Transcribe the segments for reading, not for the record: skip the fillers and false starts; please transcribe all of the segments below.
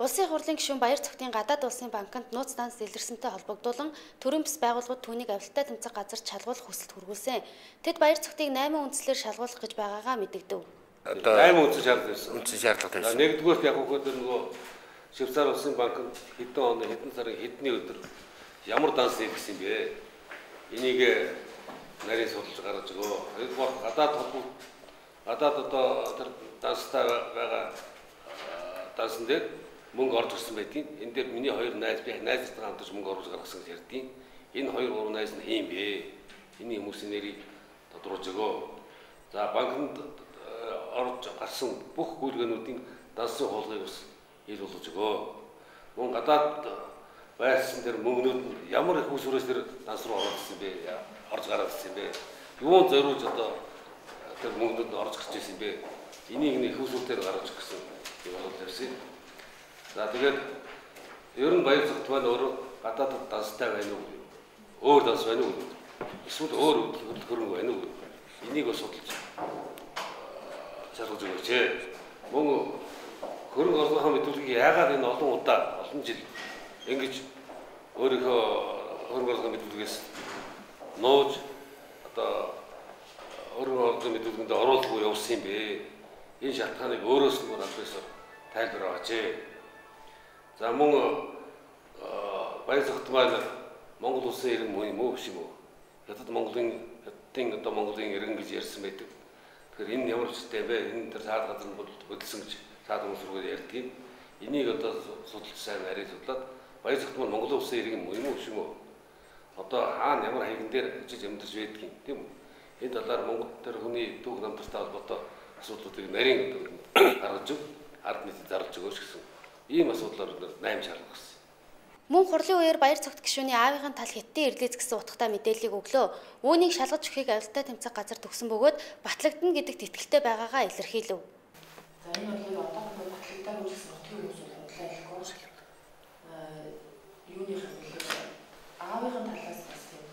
Улсын хурлын гишүүн Баяр цогтын гадаад улсын банкнд нууц данс илэрсэнтэй холбогдуулан төрийн бас байгууллагууд түүнийг авилттай тэмцэх газар шалгуулах хүсэлт хүргүүлсэн. Тэд Баяр цогтыг 8 үндслээр шалгуулах гэж байгаагаа мэдэгдэв. Одоо 8 үндсэн шаардлага байсан. Үндсэн шаардлага тавьсан. Нэгдүгээрт яг хөөхөд нөгөө Швейцар улсын банкнд хэдэн оны хэдэн сарын хэдний өдөр ямар данс хийгсэн бэ? Энийг нарийн судалж гаргаж өгөө. Хоёрдугаар гадаад одоо тэр данстай байгаа дансан дээр мөнгө орж ирсэн байдгийг. Энэ дээр миний хоёр найз би найзтай хамтарч мөнгө оруулж гаргасан гэж ярьдیں۔ Энэ хоёр гурван найз нь хийм бэ? Эний хүмүүсийн нэрийг тодруулж өгөө. За банкнд орж гарсан бүх гүйлгээнүүдийн дансын хуулгыг бас ил болгож өгөө. Мөн гадаад байсан тэр мөнгнүүд нь ямар их усрээс тэр данс руу орсон бэ? Орж гараад ирсэн бэ? Юунд зориулж одоо тэр мөнгнүүд нь орж гарч ирсэн бэ? Энийг нэг хүүсүүдээр гаргаж өгсөн юм бол тавьсан. За тэгээд ер нь Баяр цогт маань өөрөө гадаадд данстай байна уу? Өөр данс байна уу? Эсвэл өөр хөдөлгөөн хөрөнгө байна уу? Энийг бас судалж шалгаж өгөөч. Мөн хөрөнгө оруулалтын мэдүүлгийг яагаад энэ олон удаа, олон жил ингэж өөрийнхөө хөрөнгө оруулалтын мэдүүлгээс нууж одоо хөрөнгө оруулалтын мэдүүлгэнд оруулахгүй явуулсан юм бэ? Энэ шалтгааныг өөрөөс нь албаасаар тайлбар аваач. За мөн Баяр цогт маань Монгол улсын иргэн мөн юм уу биш юм уу? Хятадын одоо Монголын иргэн гэж ярьсан байдаг. Тэгэхээр энэ ямар ч үстэй бэ? Энэ тэр цаад газар нь хөдөлсөн гэж цаад хүмүүс рүү ярьдаг юм. Энийг одоо судалж сайн арай судлаад Баяр цогт маань Монгол улсын иргэн мөн юм уу биш юм уу? Одоо хаана ямар хаягн дээр очиж амьдарч байдаг юм тийм үү? Энэ талаар Монгол төр хүний түүх намтартай холбоотой асуудлуудыг нарийн гаргаж өг ард нийтэд зарлж өгөөч гэсэн ийм асуудлаар 8 шаардлага гаргасан. Мөн хурлын үеэр Баяр цогт гишүүний аавынхаа тал хятадын ирлээс гэсэн утгатай мэдээллийг өглөө. Үүнийг шалгаж өгөхийг авилттай тэмцэх газар төгсөн бөгөөд батлагдана гэдэгт итгэлтэй байгаагаа илэрхийлв. За энэ бол одоо батлагдаагүй гэсэн нутгийн хүмүүс бодлоо хэлэхгүй. Юуны хэлээ аавынхаа талаас бас тийм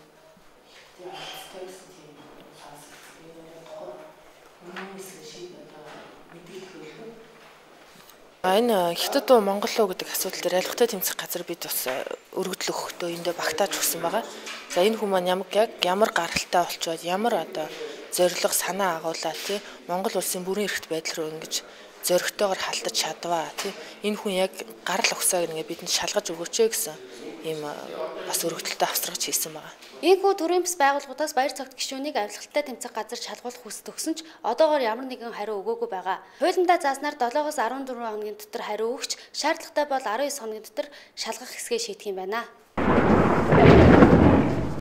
хятадын авилттай гэсэн тийм сонсогдсон. Энэ тухай хүмүүсийн шиг одоо мэдээлэл өгөх. Энэ Хятад уу Монгол уу гэдэг асуудал дээр ялгахтай тэмцэх газар бид бас өргөдөл өгөхдөө эндээ багтааж өгсөн байгаа. За энэ хүмүүс ямар гаралтай болчоод ямар одоо зориг санаа агуулаад тий Монгол улсын бүрэн эрхт байдал руу ингэж зоригтойгоор халдаж чадваа тий энэ хүн яг гарал өгсөөг ингээ бидэнд шалгаж өгөөч гэсэн ийм бас өргөдөлтөд авсрагч хийсэн байгаа. Ийхүү төрийн бас байгууллагуудаас Баяр цогт гишүүнийг авилттай тэмцэх газар шалгуулах хүсэлт өгсөн ч одоогоор ямар нэгэн хариу өгөөгүй байгаа. Хуулиндаа зааснаар 7-оос 14 хоногийн дотор хариу өгч, шаардлагатай бол 19 хоногийн дотор шалгах хэсгээ шийдэх юм байна.